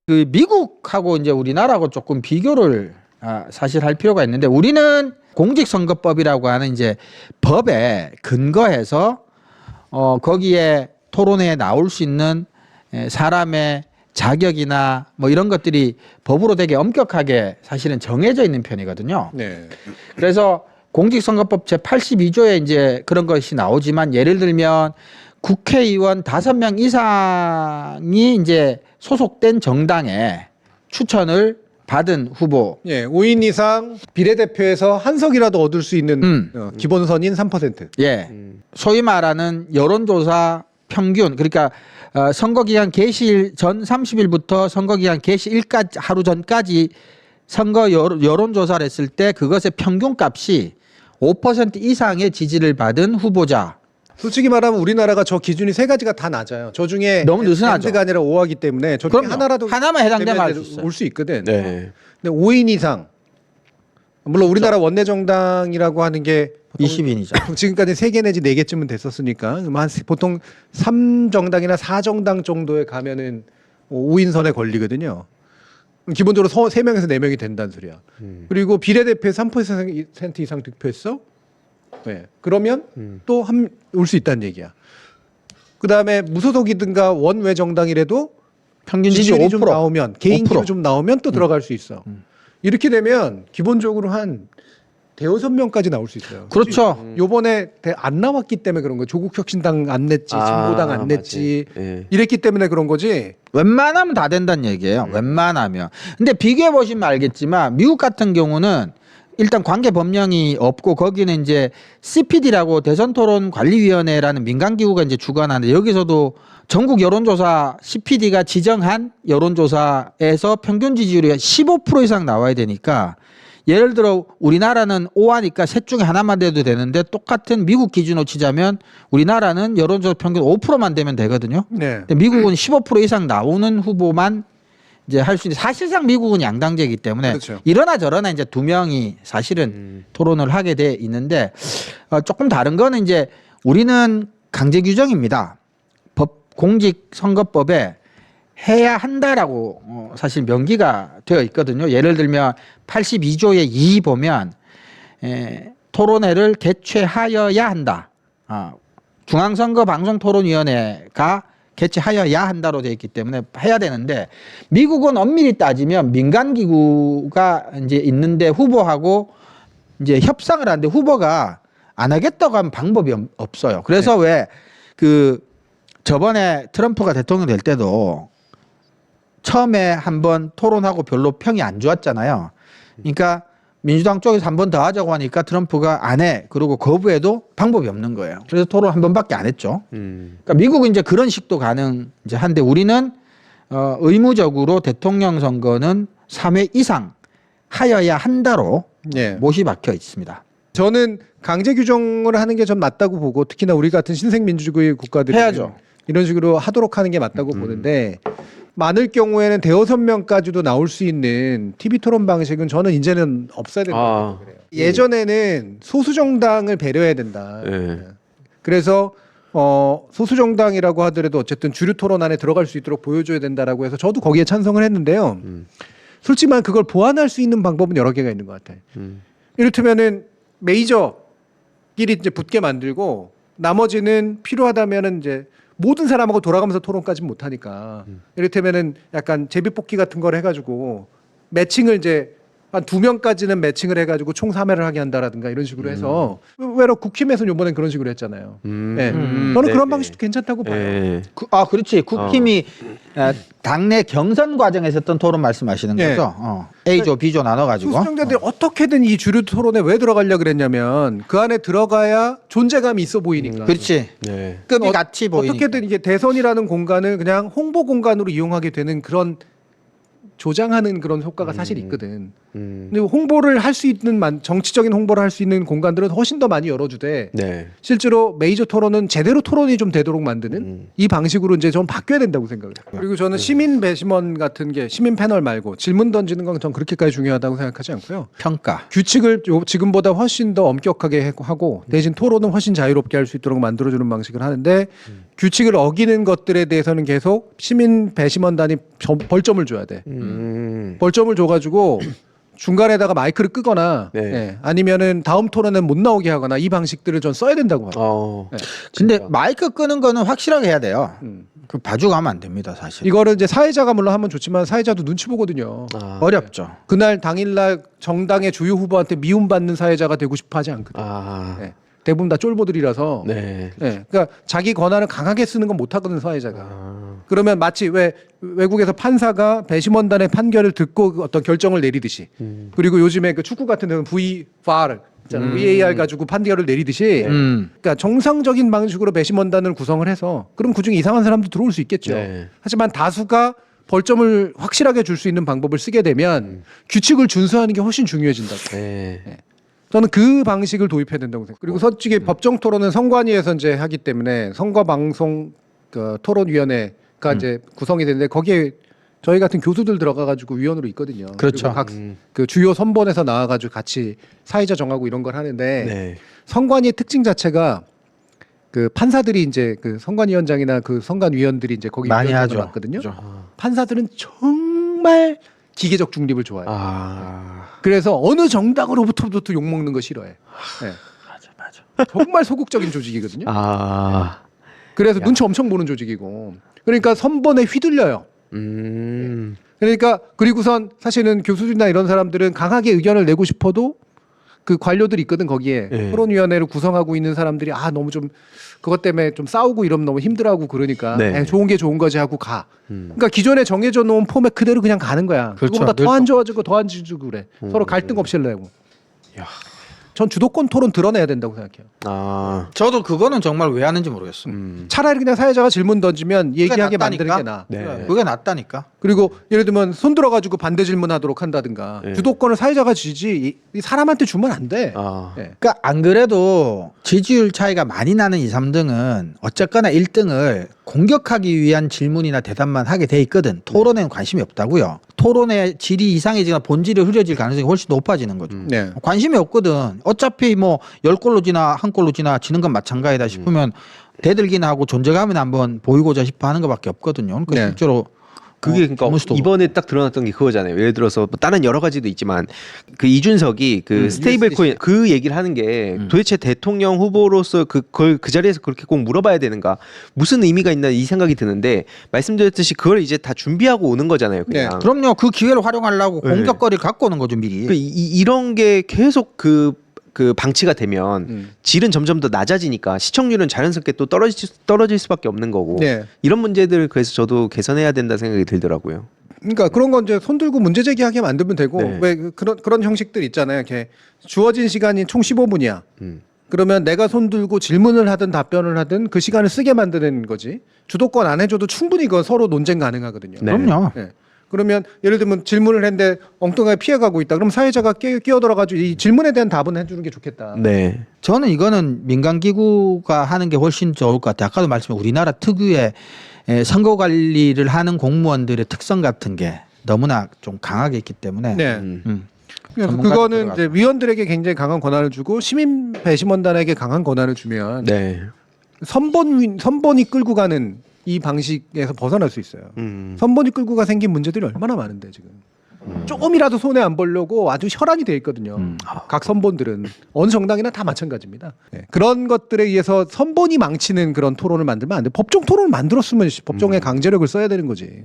그 미국하고 이제 우리나라하고 조금 비교를 사실 할 필요가 있는데, 우리는 공직선거법이라고 하는 이제 법에 근거해서 거기에 토론회에 나올 수 있는 사람의 자격이나 뭐 이런 것들이 법으로 되게 엄격하게 사실은 정해져 있는 편이거든요. 네. 그래서 공직선거법 제 82조에 이제 그런 것이 나오지만, 예를 들면 국회의원 5명 이상이 이제 소속된 정당에 추천을 받은 후보. 예, 5인 이상 비례대표에서 한 석이라도 얻을 수 있는 기본선인 3%. 예. 소위 말하는 여론조사 평균, 그러니까 선거기간 개시일 전 30일부터 선거기간 개시일까지 하루 전까지 선거 여론조사를 했을 때 그것의 평균값이 5% 이상의 지지를 받은 후보자. 솔직히 말하면 우리나라가 저 기준이 세 가지가 다 낮아요. 저 중에 너무 느슨하죠. N가 아니라 5하기 때문에 저 중에 그럼요. 하나라도 하나만 해당되면 알 수 있어요. 올 수 있거든. 네. 근데 5인 이상, 물론 우리나라 원내정당이라고 하는 게 20인이죠. 지금까지 3개 내지 4개쯤은 됐었으니까 보통 3정당이나 4정당 정도에 가면은 5인 선에 걸리거든요. 그럼 기본적으로 3명에서 4명이 된다는 소리야. 그리고 비례대표에 3% 이상 득표했어? 네. 그러면 또 올 수 있다는 얘기야. 그다음에 무소속이든가 원외 정당이라도 평균 지지 지지율이 5%. 좀 나오면 개인기로 5%. 좀 나오면 또 들어갈 수 있어. 이렇게 되면 기본적으로 한 대여섯 명까지 나올 수 있어요. 그렇죠. 요번에 안 나왔기 때문에 그런 거예요. 조국혁신당 안 냈지, 진보당 안 냈지. 예. 이랬기 때문에 그런 거지. 웬만하면 다 된다는 얘기예요. 웬만하면. 근데 비교해 보시면 알겠지만 미국 같은 경우는 일단 관계 법령이 없고, 거기는 이제 CPD라고 대선토론관리위원회라는 민간기구가 이제 주관하는데, 여기서도 전국 여론조사 CPD가 지정한 여론조사에서 평균 지지율이 15% 이상 나와야 되니까, 예를 들어 우리나라는 5하니까 셋 중에 하나만 돼도 되는데, 똑같은 미국 기준으로 치자면 우리나라는 여론조사 평균 5%만 되면 되거든요. 네. 근데 미국은 15% 이상 나오는 후보만 이제 할 수 있는데, 사실상 미국은 양당제이기 때문에 그렇죠. 이러나 저러나 이제 2명이 사실은 토론을 하게 돼 있는데, 조금 다른 거는 이제 우리는 강제 규정입니다. 공직선거법에 해야 한다라고 사실 명기가 되어 있거든요. 예를 들면 82조의 2 보면 토론회를 개최하여야 한다. 중앙선거방송토론위원회가 개최하여야 한다로 되어 있기 때문에 해야 되는데, 미국은 엄밀히 따지면 민간기구가 이제 있는데 후보하고 이제 협상을 하는데 후보가 안 하겠다고 하면 방법이 없어요. 그래서 왜 저번에 트럼프가 대통령 될 때도 처음에 한번 토론하고 별로 평이 안 좋았잖아요. 그러니까 민주당 쪽에서 한 번 더 하자고 하니까 트럼프가 안 해. 그리고 거부해도 방법이 없는 거예요. 그래서 토론 한 번밖에 안 했죠. 그러니까 미국은 이제 그런 식도 가능 이제 한데, 우리는 의무적으로 대통령 선거는 3회 이상 하여야 한다로 네. 못이 박혀 있습니다. 저는 강제 규정을 하는 게 좀 맞다고 보고, 특히나 우리 같은 신생민주주의 국가들이 해야죠. 이런 식으로 하도록 하는 게 맞다고 보는데, 많을 경우에는 대여섯 명까지도 나올 수 있는 TV 토론 방식은 저는 이제는 없어야 된다고 그래요. 예전에는 소수 정당을 배려해야 된다. 예. 그래서 소수 정당이라고 하더라도 어쨌든 주류 토론 안에 들어갈 수 있도록 보여줘야 된다라고 해서 저도 거기에 찬성을 했는데요. 솔직히 말 그걸 보완할 수 있는 방법은 여러 개가 있는 것 같아요. 이를테면은 메이저끼리 이제 붙게 만들고, 나머지는 필요하다면은 이제 모든 사람하고 돌아가면서 토론까지는 못하니까, 이를테면은 약간 제비뽑기 같은 걸 해가지고 매칭을 이제 한 2명까지는 매칭을 해가지고 총 3회를 하게 한다라든가 이런 식으로 해서, 외로 국힘에서는 이번엔 그런 식으로 했잖아요. 네. 저는 그런 방식도 괜찮다고 봐요. 예. 그렇지. 국힘이 당내 경선 과정에서 했던 토론 말씀하시는 예. 거죠. A조, B조 나눠가지고. 수수정자들이 어떻게든 이 주류 토론에 왜 들어가려고 그랬냐면, 그 안에 들어가야 존재감이 있어 보이니까. 그렇지. 네. 급이 같이 보이니까. 어떻게든 이게 대선이라는 공간을 그냥 홍보 공간으로 이용하게 되는 그런 조장하는 그런 효과가 사실 있거든. 근데 홍보를 할 수 있는 정치적인 홍보를 할 수 있는 공간들은 훨씬 더 많이 열어주되 네. 실제로 메이저 토론은 제대로 토론이 좀 되도록 만드는 이 방식으로 이제 좀 바뀌어야 된다고 생각해요. 그리고 저는 시민 배심원 같은 게 시민 패널 말고 질문 던지는 건 전 그렇게까지 중요하다고 생각하지 않고요. 평가. 규칙을 지금보다 훨씬 더 엄격하게 하고 대신 토론은 훨씬 자유롭게 할 수 있도록 만들어주는 방식을 하는데 규칙을 어기는 것들에 대해서는 계속 시민 배심원단이 벌점을 줘야 돼. 벌점을 줘가지고 중간에다가 마이크를 끄거나 네. 예, 아니면은 다음 토론에 못 나오게 하거나 이 방식들을 전 써야 된다고 봐요. 네. 근데 마이크 끄는 거는 확실하게 해야 돼요. 그 봐주가면 안 됩니다, 사실. 이거를 이제 사회자가 물론 하면 좋지만 사회자도 눈치 보거든요. 어렵죠. 그날 당일날 정당의 주요 후보한테 미움받는 사회자가 되고 싶어 하지 않거든요. 예. 대부분 다 쫄보들이라서. 네. 예. 그러니까 자기 권한을 강하게 쓰는 건 못하거든 사회자가. 그러면 마치 왜 외국에서 판사가 배심원단의 판결을 듣고 그 어떤 결정을 내리듯이 그리고 요즘에 그 축구 같은 데는 VAR 있잖아요. VAR 가지고 판결을 내리듯이 그러니까 정상적인 방식으로 배심원단을 구성을 해서 그럼 그중에 이상한 사람도 들어올 수 있겠죠. 네. 하지만 다수가 벌점을 확실하게 줄 수 있는 방법을 쓰게 되면 규칙을 준수하는 게 훨씬 중요해진다고. 네. 저는 그 방식을 도입해야 된다고 생각해요. 그리고 솔직히 법정 토론은 선관위에서 이제 하기 때문에 선거방송 그 토론위원회가 이제 구성이 되는데 거기에 저희 같은 교수들 들어가가지고 위원으로 있거든요. 그렇죠. 각 그 주요 선본에서 나와가지고 같이 사회자 정하고 이런 걸 하는데 네. 선관위의 특징 자체가 그 판사들이 이제 그 선관위원장이나 그 선관위원들이 이제 거기 많이 위원장을 하죠. 맡거든요. 그죠. 판사들은 정말 기계적 중립을 좋아해요. 그래서 어느 정당으로부터도 욕 먹는 거 싫어해. 네. 맞아. 정말 소극적인 조직이거든요. 아. 그래서 눈치 엄청 보는 조직이고. 그러니까 선본에 휘둘려요. 그러니까 그리고선 사실은 교수들이나 이런 사람들은 강하게 의견을 내고 싶어도 그 관료들이 있거든 거기에 네. 토론위원회를 구성하고 있는 사람들이 너무 좀 그것 때문에 좀 싸우고 이러면 너무 힘들어하고 그러니까 네. 좋은 게 좋은 거지 하고 가. 그러니까 기존에 정해져 놓은 포맷 그대로 그냥 가는 거야. 그렇죠. 그거보다 더 안 좋아지고 더 안 좋아지고 그래. 서로 갈등 없이 하려고. 전 주도권 토론 드러내야 된다고 생각해요. 저도 그거는 정말 왜 하는지 모르겠어요. 차라리 그냥 사회자가 질문 던지면 얘기하게 만드는 게 나아. 네. 그게 낫다니까. 그리고 예를 들면 손 들어가지고 반대 질문하도록 한다든가 네. 주도권을 사회자가 지지 이 사람한테 주면 안 돼. 예. 그러니까 안 그래도 지지율 차이가 많이 나는 2, 3등은 어쨌거나 1등을 공격하기 위한 질문이나 대답만 하게 돼 있거든. 토론에는 관심이 없다고요. 토론의 질이 이상해지거나 본질이 흐려질 가능성이 훨씬 높아지는 거죠. 네. 관심이 없거든. 어차피 뭐 10골로 지나 한 골로 지나 지는 건 마찬가지다 싶으면 대들기나 하고 존재감을 한번 보이고자 싶어 하는 것밖에 없거든요. 그러니까 네. 실제로 그게 그러니까 질문수도 이번에 딱 드러났던 게 그거잖아요. 예를 들어서 뭐 다른 여러 가지도 있지만 그 이준석이 그 스테이블 코인 그 얘기를 하는 게 도대체 대통령 후보로서 그걸 그 자리에서 그렇게 꼭 물어봐야 되는가 무슨 의미가 있나 이 생각이 드는데 말씀드렸듯이 그걸 이제 다 준비하고 오는 거잖아요. 그냥. 그럼요. 그 기회를 활용하려고 공격거리를 갖고 오는 거죠 미리. 이런 게 계속 그 방치가 되면 질은 점점 더 낮아지니까 시청률은 자연스럽게 또 떨어질 수밖에 없는 거고 네. 이런 문제들 그래서 저도 개선해야 된다 생각이 들더라고요. 그러니까 그런 건 이제 손 들고 문제 제기하게 만들면 되고 네. 왜 그런 형식들 있잖아요. 이렇게 주어진 시간이 총 15분이야. 그러면 내가 손 들고 질문을 하든 답변을 하든 그 시간을 쓰게 만드는 거지. 주도권 안 해줘도 충분히 그건 서로 논쟁 가능하거든요. 네. 그럼요. 네. 그러면 예를 들면 질문을 했는데 엉뚱하게 피해가고 있다. 그럼 사회자가 끼어들어가지고 이 질문에 대한 답은 해주는 게 좋겠다. 네. 저는 이거는 민간 기구가 하는 게 훨씬 좋을 것 같아요. 아까도 말씀드린 우리나라 특유의 선거 관리를 하는 공무원들의 특성 같은 게 너무나 좀 강하게 있기 때문에 네. 그래서 전문가들 그거는 들어가서. 이제 위원들에게 굉장히 강한 권한을 주고 시민 배심원단에게 강한 권한을 주면 네. 선본이 끌고 가는 이 방식에서 벗어날 수 있어요. 선본이 끌고 가 생긴 문제들이 얼마나 많은데 지금. 조금이라도 손해 안 보려고 아주 혈안이 돼 있거든요. 각 선본들은 어느 정당이나 다 마찬가지입니다. 네. 그런 것들에 의해서 선본이 망치는 그런 토론을 만들면 안 돼. 법정 토론을 만들었으면 법정에 강제력을 써야 되는 거지.